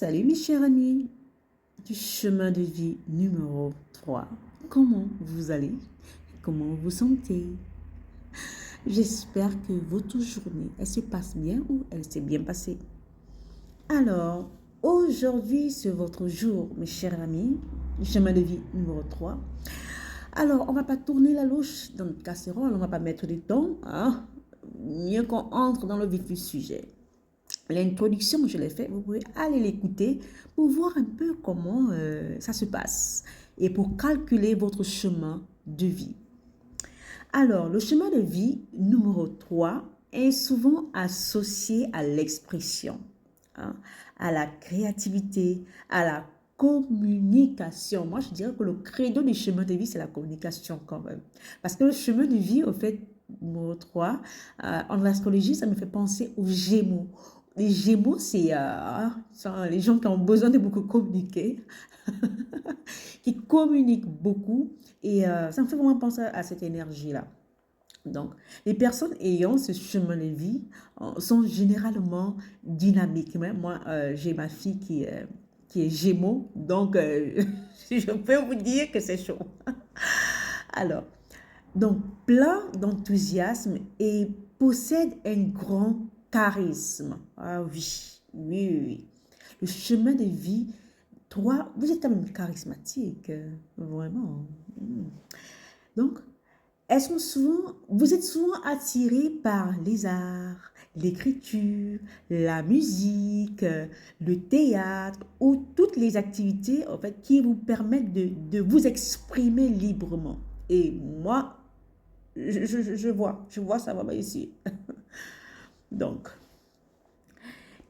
Salut mes chers amis du chemin de vie numéro 3. Comment vous allez? Comment vous vous sentez? J'espère que votre journée, elle se passe bien ou elle s'est bien passée. Alors, aujourd'hui, c'est votre jour, mes chers amis, du chemin de vie numéro 3. Alors, on ne va pas tourner la louche dans notre casserole, on ne va pas mettre du temps, hein? Mieux qu'on entre dans le vif du sujet. L'introduction, je l'ai fait, vous pouvez aller l'écouter pour voir un peu comment ça se passe et pour calculer votre chemin de vie. Alors, le chemin de vie numéro 3 est souvent associé à l'expression, hein, à la créativité, à la communication. Moi, je dirais que le credo du chemin de vie, c'est la communication quand même. Parce que le chemin de vie, au fait, numéro 3, en astrologie, ça me fait penser aux Gémeaux. Les Gémeaux, c'est les gens qui ont besoin de beaucoup communiquer, qui communiquent beaucoup. Et ça me fait vraiment penser à cette énergie-là. Donc, les personnes ayant ce chemin de vie sont généralement dynamiques. Moi, j'ai ma fille qui est Gémeaux, donc je peux vous dire que c'est chaud. Alors, donc, plein d'enthousiasme et possède un grand charisme. Ah oui, oui, oui, oui. Le chemin de vie, toi, vous êtes quand même charismatique, vraiment. Donc, vous êtes souvent attiré par les arts, l'écriture, la musique, le théâtre ou toutes les activités en fait, qui vous permettent de vous exprimer librement. Et moi, je vois ça va ici. Donc,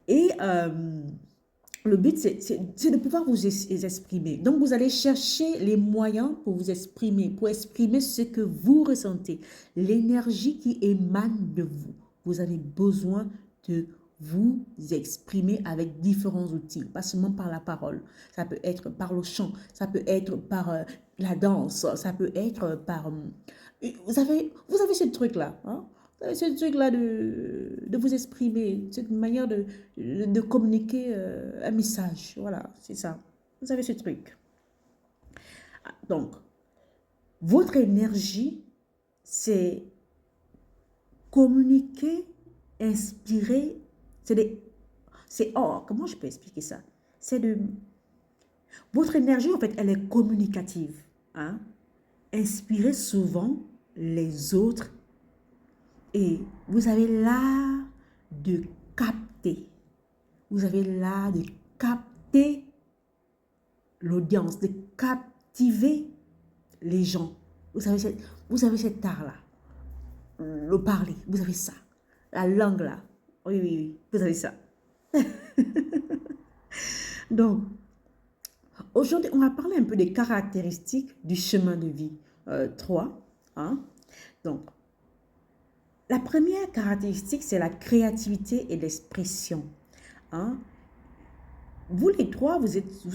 et le but, c'est de pouvoir vous exprimer. Donc, vous allez chercher les moyens pour exprimer ce que vous ressentez, l'énergie qui émane de vous. Vous avez besoin de vous exprimer avec différents outils, pas seulement par la parole. Ça peut être par le chant, ça peut être par la danse, ça peut être par... vous avez ce truc-là, hein? Ce truc-là de vous exprimer, cette manière de communiquer un message. Voilà, c'est ça. Vous avez ce truc. Donc, votre énergie, c'est communiquer, inspirer. Comment je peux expliquer ça? Votre énergie, en fait, elle est communicative. Hein? Inspirez souvent les autres et vous avez l'art de capter. Vous avez l'art de capter l'audience, de captiver les gens. Vous avez cet art-là. Le parler, vous avez ça. La langue là. Oui, oui, oui, vous avez ça. Donc, aujourd'hui, on va parler un peu des caractéristiques du chemin de vie 3. Hein? Donc, la première caractéristique, c'est la créativité et l'expression. Hein? Vous les trois, vous êtes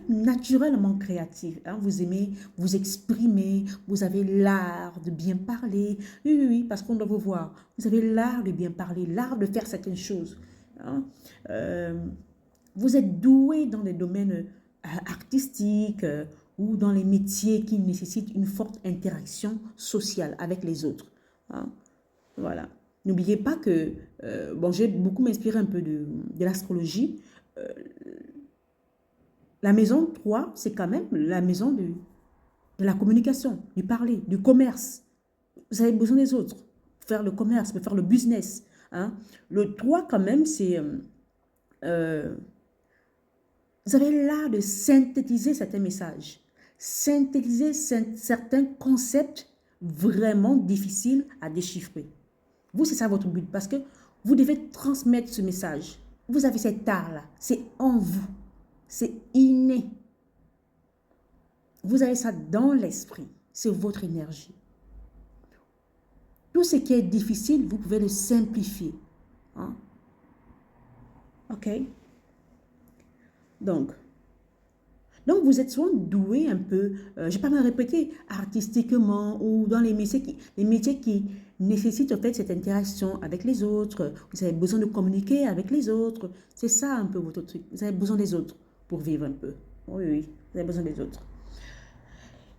naturellement créatifs. Hein? Vous aimez vous exprimer, vous avez l'art de bien parler. Oui, oui, oui, parce qu'on doit vous voir. Vous avez l'art de bien parler, l'art de faire certaines choses. Hein? Vous êtes doué dans les domaines artistiques ou dans les métiers qui nécessitent une forte interaction sociale avec les autres. Hein? Voilà. N'oubliez pas que, bon, j'ai beaucoup m'inspiré un peu de l'astrologie. La maison 3, c'est quand même la maison de la communication, du parler, du commerce. Vous avez besoin des autres. Faire le commerce, faire le business. Hein. Le 3, quand même, c'est... vous avez l'art de synthétiser certains messages. Synthétiser certains concepts vraiment difficiles à déchiffrer. Vous, c'est ça votre but, parce que vous devez transmettre ce message. Vous avez cet art-là, c'est en vous, c'est inné. Vous avez ça dans l'esprit, c'est votre énergie. Tout ce qui est difficile, vous pouvez le simplifier. Hein? OK? Donc, vous êtes souvent doué un peu, je ne vais pas me répéter, artistiquement ou dans les métiers nécessite en fait cette interaction avec les autres. Vous avez besoin de communiquer avec les autres. C'est ça un peu votre truc. Vous avez besoin des autres pour vivre un peu. Oui, oui, vous avez besoin des autres.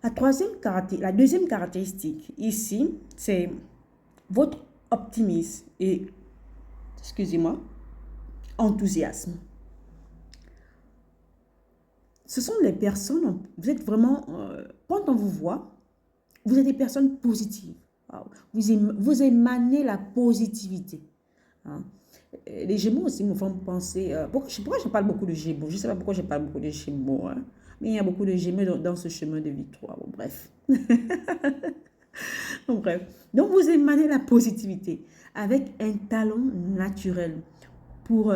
La deuxième caractéristique ici, c'est votre optimisme et, excusez-moi, enthousiasme. Ce sont les personnes, vous êtes vraiment, quand on vous voit, vous êtes des personnes positives. Vous émanez la positivité. Hein. Les Gémeaux aussi me font penser, pourquoi je parle beaucoup de Gémeaux? Je ne sais pas pourquoi je parle beaucoup de Gémeaux, hein. Mais il y a beaucoup de Gémeaux dans ce chemin de vie 3. Bon, bref. Bon, bref. Donc, vous émanez la positivité avec un talent naturel pour,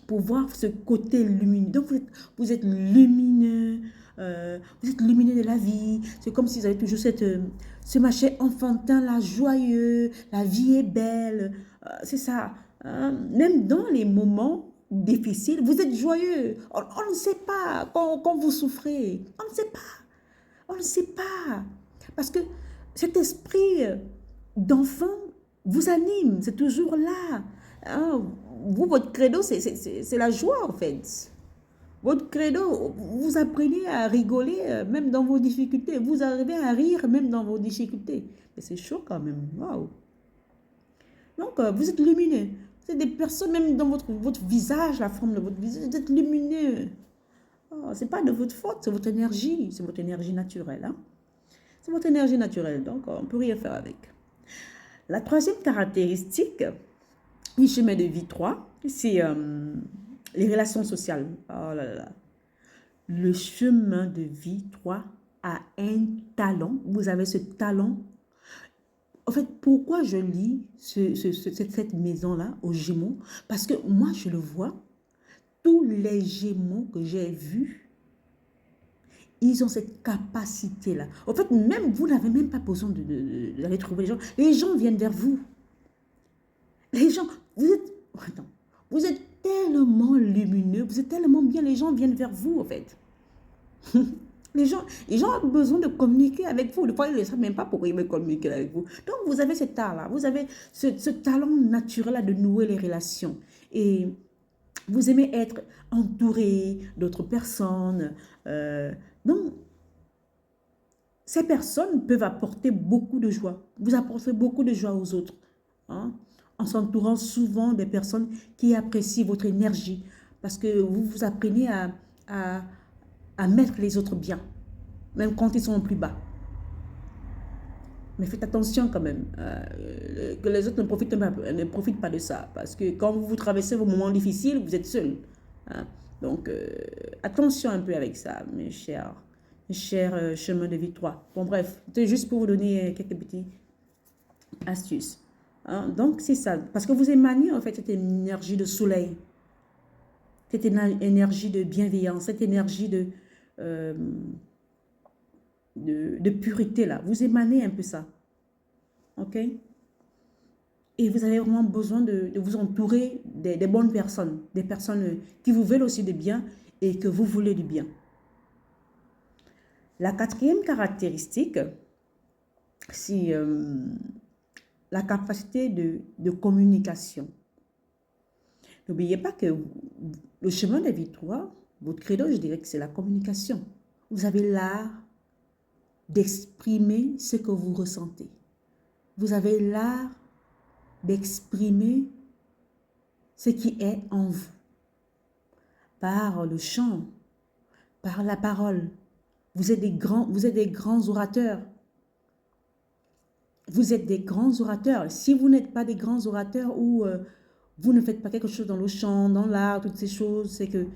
pour voir ce côté lumineux. Donc, vous êtes lumineux, vous êtes lumineux de la vie. C'est comme si vous avez toujours ce machin enfantin, là, joyeux, la vie est belle. C'est ça. Hein. Même dans les moments difficiles, vous êtes joyeux. On ne sait pas quand vous souffrez. On ne sait pas. On ne sait pas. Parce que cet esprit d'enfant vous anime. C'est toujours là. Hein. Vous, votre credo, c'est la joie, en fait. Votre credo, vous apprenez à rigoler même dans vos difficultés. Vous arrivez à rire même dans vos difficultés. Mais c'est chaud quand même. Waouh. Donc, vous êtes lumineux. Vous êtes des personnes, même dans votre visage, la forme de votre visage, vous êtes lumineux. Oh, ce n'est pas de votre faute, c'est votre énergie. C'est votre énergie naturelle. Hein? C'est votre énergie naturelle, donc on ne peut rien faire avec. La troisième caractéristique du chemin de vie 3, c'est les relations sociales. Oh là là. Le chemin de vie 3 a un talent. Vous avez ce talent. En fait, pourquoi je lis cette maison-là aux Gémeaux? Parce que moi, je le vois. Tous les Gémeaux que j'ai vus, ils ont cette capacité-là. En fait, même vous n'avez même pas besoin d'aller trouver les gens. Les gens viennent vers vous. Les gens, vous êtes tellement lumineux, vous êtes tellement bien, les gens viennent vers vous, en fait. Les gens ont besoin de communiquer avec vous. Des fois, ils ne savent même pas pourquoi ils veulent communiquer avec vous. Donc, vous avez cet art-là, vous avez ce talent naturel de nouer les relations. Et vous aimez être entouré d'autres personnes. Donc, ces personnes peuvent apporter beaucoup de joie. Vous apportez beaucoup de joie aux autres. Hein, en s'entourant souvent des personnes qui apprécient votre énergie. Parce que vous vous apprenez à mettre les autres bien. Même quand ils sont plus bas. Mais faites attention quand même. Que les autres ne profitent pas de ça. Parce que quand vous traversez vos moments difficiles, vous êtes seul. Hein. Donc, attention un peu avec ça, mes chers chemins de vie 3. Bon, bref, c'est juste pour vous donner quelques petites astuces. Hein. Donc, c'est ça. Parce que vous émanez, en fait, cette énergie de soleil. Cette énergie de bienveillance. Cette énergie de pureté, là. Vous émanez un peu ça. OK? Et vous avez vraiment besoin de vous entourer des bonnes personnes. Des personnes qui vous veulent aussi du bien et que vous voulez du bien. La quatrième caractéristique, c'est la capacité de communication. N'oubliez pas que le chemin de vie 3, votre credo, je dirais que c'est la communication. Vous avez l'art d'exprimer ce que vous ressentez. Vous avez l'art d'exprimer ce qui est en vous. Par le chant, par la parole. Vous êtes des grands orateurs. Vous êtes des grands orateurs. Si vous n'êtes pas des grands orateurs ou vous ne faites pas quelque chose dans le chant, dans l'art, toutes ces choses, c'est que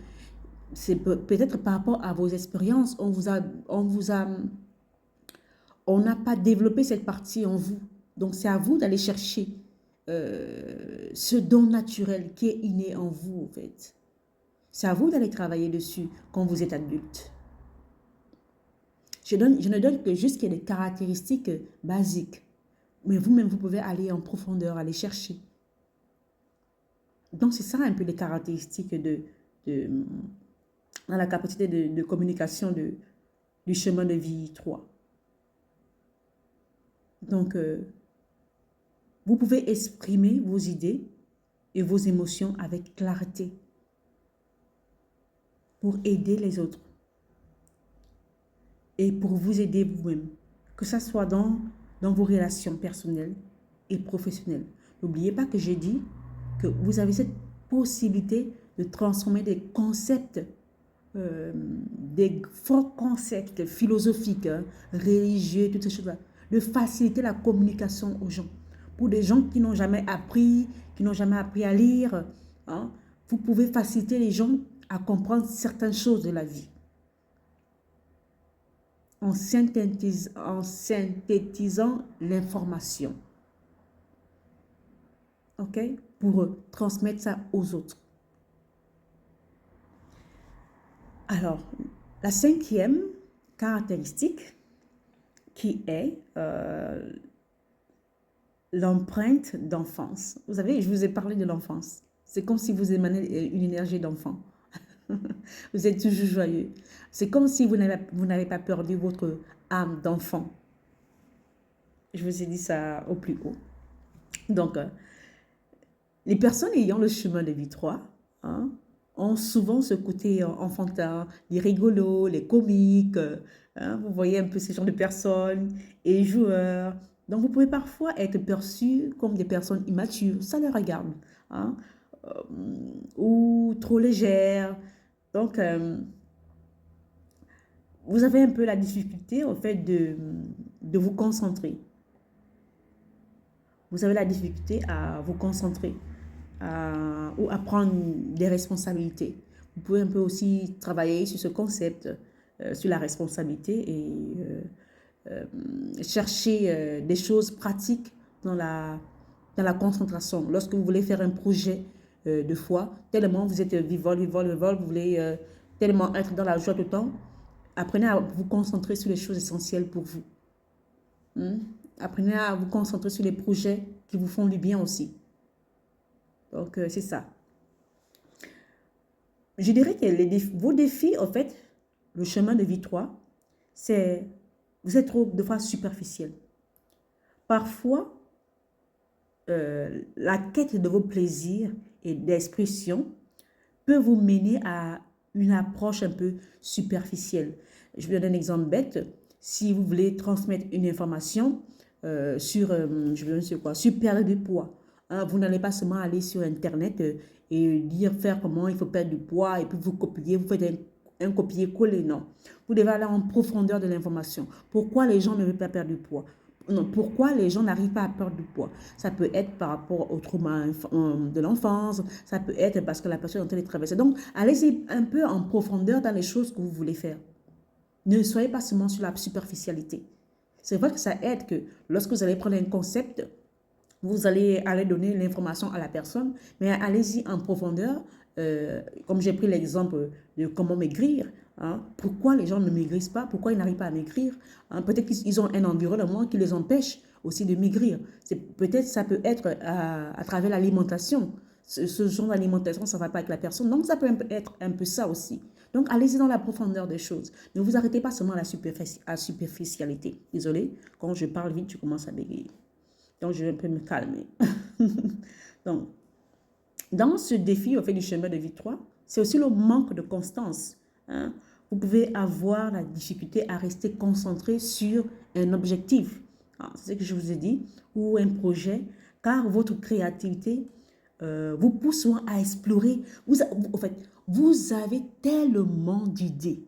c'est peut-être par rapport à vos expériences, on n'a pas développé cette partie en vous. Donc, c'est à vous d'aller chercher ce don naturel qui est inné en vous, en fait. C'est à vous d'aller travailler dessus quand vous êtes adulte. Je ne donne que juste des caractéristiques basiques. Mais vous-même, vous pouvez aller en profondeur, aller chercher. Donc, c'est ça un peu les caractéristiques dans la capacité de communication du chemin de vie 3. Donc, Vous pouvez exprimer vos idées et vos émotions avec clarté pour aider les autres et pour vous aider vous-même, que ce soit dans vos relations personnelles et professionnelles. N'oubliez pas que j'ai dit que vous avez cette possibilité de transformer des concepts, des forts concepts philosophiques, hein, religieux, toutes ces choses-là, de faciliter la communication aux gens. Pour des gens qui n'ont jamais appris, à lire, hein, vous pouvez faciliter les gens à comprendre certaines choses de la vie. En synthétisant l'information. OK? Pour transmettre ça aux autres. Alors, la 5e caractéristique qui est l'empreinte d'enfance. Vous savez, je vous ai parlé de l'enfance. C'est comme si vous émanez une énergie d'enfant. Vous êtes toujours joyeux. C'est comme si vous n'avez pas perdu votre âme d'enfant. Je vous ai dit ça au plus haut. Donc, les personnes ayant le chemin de vie 3, hein, ont souvent ce côté enfantin, les rigolos, les comiques, hein, vous voyez un peu ce genre de personnes, et joueurs. Donc, vous pouvez parfois être perçus comme des personnes immatures, ça les regarde, hein, ou trop légères. Donc, vous avez un peu la difficulté, en fait, de vous concentrer. Vous avez la difficulté à vous concentrer ou à prendre des responsabilités. Vous pouvez un peu aussi travailler sur ce concept, sur la responsabilité et chercher des choses pratiques dans la concentration. Lorsque vous voulez faire un projet de foi, tellement vous êtes vivant, vous voulez tellement être dans la joie tout le temps, apprenez à vous concentrer sur les choses essentielles pour vous. Apprenez à vous concentrer sur les projets qui vous font du bien aussi. Donc, c'est ça. Je dirais que vos défis, en fait, le chemin de vie 3, c'est vous êtes trop de fois superficiel. Parfois, la quête de vos plaisirs et d'expression peut vous mener à une approche un peu superficielle. Je vous donne un exemple bête. Si vous voulez transmettre une information sur perdre du poids, hein, vous n'allez pas seulement aller sur Internet et faire comment il faut perdre du poids et puis vous copier, vous faites un copier-coller, non. Vous devez aller en profondeur de l'information. Pourquoi les gens ne veulent pas perdre du poids? Non, pourquoi les gens n'arrivent pas à perdre du poids? Ça peut être par rapport au trauma de l'enfance, ça peut être parce que la personne est en train de traverser. Donc, allez-y un peu en profondeur dans les choses que vous voulez faire. Ne soyez pas seulement sur la superficialité. C'est vrai que ça aide que lorsque vous allez prendre un concept, vous allez donner l'information à la personne, mais allez-y en profondeur. Comme j'ai pris l'exemple de comment maigrir, hein, pourquoi les gens ne maigrissent pas, pourquoi ils n'arrivent pas à maigrir, hein, peut-être qu'ils ont un environnement qui les empêche aussi de maigrir. Peut-être ça peut être à travers l'alimentation. Ce genre d'alimentation, ça ne va pas avec la personne. Donc, ça peut être un peu ça aussi. Donc, allez-y dans la profondeur des choses. Ne vous arrêtez pas seulement à la superficialité. Désolée, quand je parle vite, je commence à bégayer. Donc, je vais un peu me calmer. Donc, dans ce défi, au fait du chemin de vie 3, c'est aussi le manque de constance. Hein. Vous pouvez avoir la difficulté à rester concentré sur un objectif. C'est ce que je vous ai dit, ou un projet, car votre créativité vous pousse à explorer. Vous avez tellement d'idées,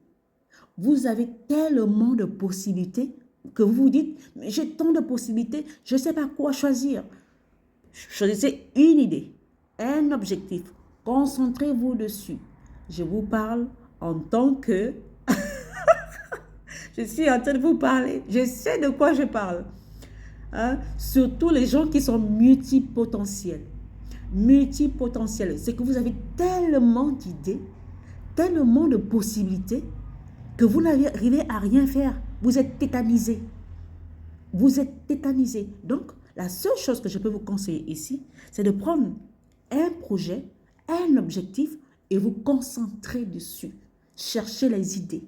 vous avez tellement de possibilités que vous vous dites, mais j'ai tant de possibilités, je ne sais pas quoi choisir. Choisissez une idée, un objectif, concentrez-vous dessus. Je vous parle en tant que... je suis en train de vous parler, je sais de quoi je parle. Hein? Surtout les gens qui sont multipotentiels. Multipotentiels, c'est que vous avez tellement d'idées, tellement de possibilités, que vous n'arrivez à rien faire. Vous êtes tétanisé. Vous êtes tétanisé. Donc, la seule chose que je peux vous conseiller ici, c'est de prendre un projet, un objectif et vous concentrer dessus. Cherchez les idées.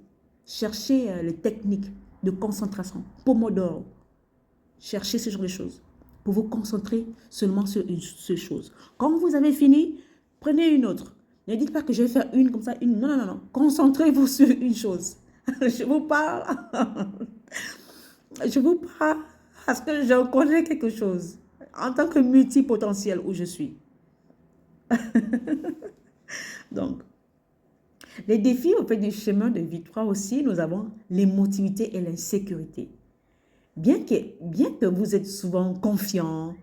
Cherchez les techniques de concentration. Pomodoro. Cherchez ce genre de choses. pour vous concentrer seulement sur une seule chose. Quand vous avez fini, prenez une autre. Ne dites pas que je vais faire une comme ça, une. Non, non, non, non. Concentrez-vous sur une chose. Je vous parle. Je vous parle parce que je connais quelque chose. En tant que multipotentiel où je suis. Donc, les défis au fait du chemin de victoire aussi, nous avons l'émotivité et l'insécurité. Bien que vous êtes souvent confiant,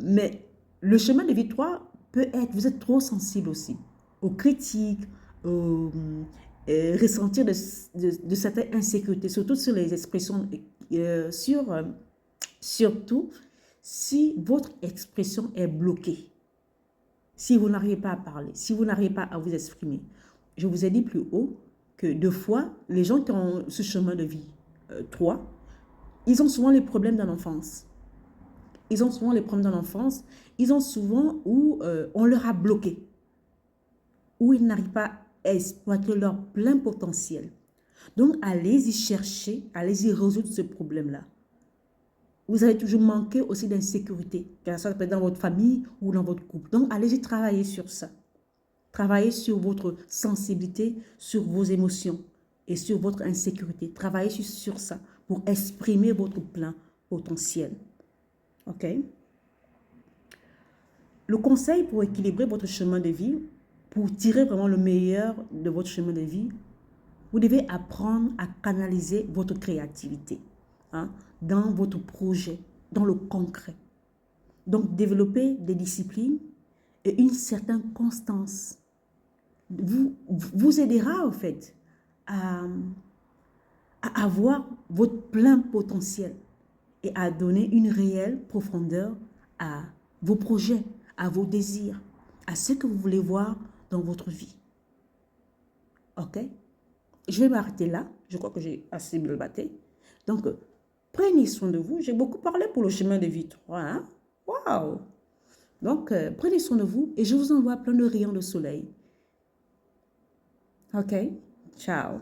mais le chemin de victoire peut être, vous êtes trop sensible aussi aux critiques, au ressentir de certaines insécurités, surtout sur les expressions, surtout si votre expression est bloquée, si vous n'arrivez pas à parler, si vous n'arrivez pas à vous exprimer. Je vous ai dit plus haut que deux fois, les gens qui ont ce chemin de vie 3, ils ont souvent les problèmes dans l'enfance. Ils ont souvent les problèmes dans l'enfance. Ils ont souvent où on leur a bloqué, où ils n'arrivent pas à exploiter leur plein potentiel. Donc, allez-y chercher, allez-y résoudre ce problème-là. Vous avez toujours manqué aussi d'insécurité, que ce soit dans votre famille ou dans votre couple. Donc, allez-y travailler sur ça. Travaillez sur votre sensibilité, sur vos émotions et sur votre insécurité. Travaillez sur ça pour exprimer votre plein potentiel. OK? Le conseil pour équilibrer votre chemin de vie, pour tirer vraiment le meilleur de votre chemin de vie, vous devez apprendre à canaliser votre créativité dans votre projet, dans le concret. Donc, développer des disciplines et une certaine constance vous aidera en fait à avoir votre plein potentiel et à donner une réelle profondeur à vos projets, à vos désirs, à ce que vous voulez voir dans votre vie. OK? Je vais m'arrêter là. Je crois que j'ai assez blablaté. Donc, prenez soin de vous. J'ai beaucoup parlé pour le chemin de vie 3. Hein? Waouh! Donc, prenez soin de vous et je vous envoie plein de rayons de soleil. OK? Ciao!